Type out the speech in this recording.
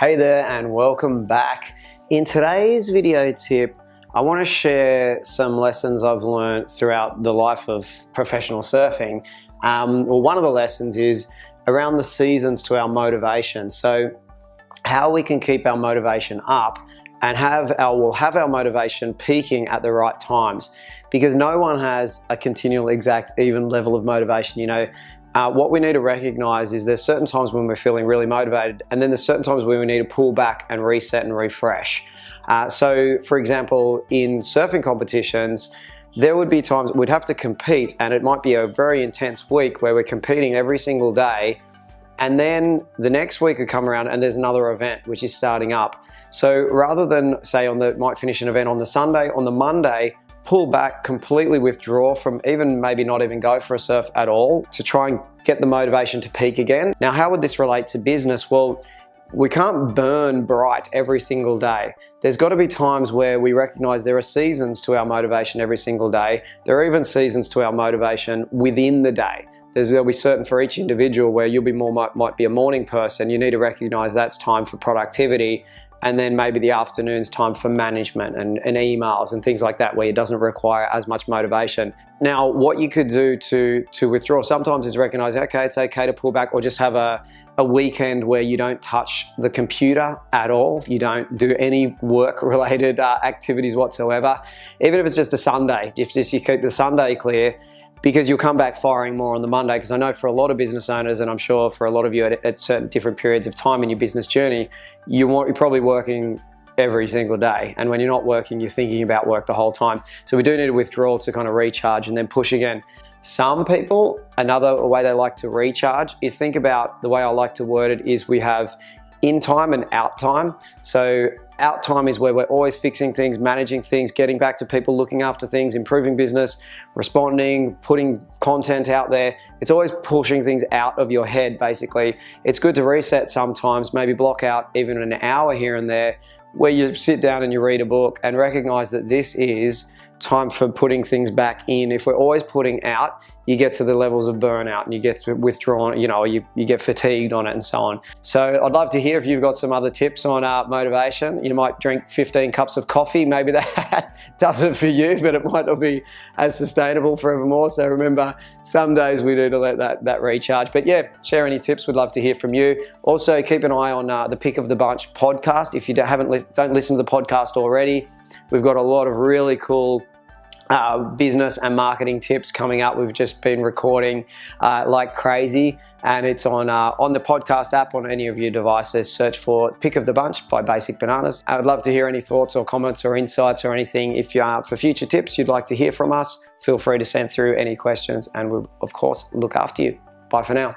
Hey there and welcome back. In today's video tip, I want to share some lessons I've learned throughout the life of professional surfing. One of the lessons is around the seasons to our motivation. So how we can keep our motivation up and we'll have our motivation peaking at the right times, because no one has a continual exact even level of motivation. What we need to recognize is there's certain times when we're feeling really motivated, and then there's certain times when we need to pull back and reset and refresh. So for example, in surfing competitions, there would be times we'd have to compete, and it might be a very intense week where we're competing every single day, and then the next week would come around and there's another event which is starting up. So rather than say might finish an event on the Sunday, on the Monday, pull back, completely withdraw from maybe not even go for a surf at all to try and get the motivation to peak again. Now, how would this relate to business? Well, we can't burn bright every single day. There's got to be times where we recognize there are seasons to our motivation every single day. There are even seasons to our motivation within the day. There'll be certain for each individual where you'll be might be a morning person. You need to recognize that's time for productivity, and then maybe the afternoon's time for management and emails and things like that, where it doesn't require as much motivation. Now, what you could do to withdraw sometimes is recognizing, okay, it's okay to pull back, or just have a weekend where you don't touch the computer at all. You don't do any work-related activities whatsoever. Even if it's just a Sunday, if you keep the Sunday clear, because you'll come back firing more on the Monday. Because I know for a lot of business owners, and I'm sure for a lot of you at certain different periods of time in your business journey, you're probably working every single day. And when you're not working, you're thinking about work the whole time. So we do need a withdrawal to kind of recharge and then push again. Some people, another way they like to recharge is think about, the way I like to word it is, we have in time and out time. So out time is where we're always fixing things, managing things, getting back to people, looking after things, improving business, responding, putting content out there. It's always pushing things out of your head, basically. It's good to reset sometimes, maybe block out even an hour here and there where you sit down and you read a book and recognize that this is time for putting things back in. If we're always putting out, you get to the levels of burnout and you get withdrawn, you get fatigued on it and so on. So I'd love to hear if you've got some other tips on motivation. You might drink 15 cups of coffee. Maybe that does it for you, but it might not be as sustainable forevermore. So remember, some days we need to let that recharge. But yeah, share any tips. We'd love to hear from you. Also, keep an eye on the Pick of the Bunch podcast. If you don't listen to the podcast already, we've got a lot of really cool business and marketing tips coming up. We've just been recording like crazy, and it's on the podcast app on any of your devices. Search for Pick of the Bunch by Basic Bananas. I would love to hear any thoughts or comments or insights or anything. If you are for future tips you'd like to hear from us, feel free to send through any questions, and we'll of course look after you. Bye for now.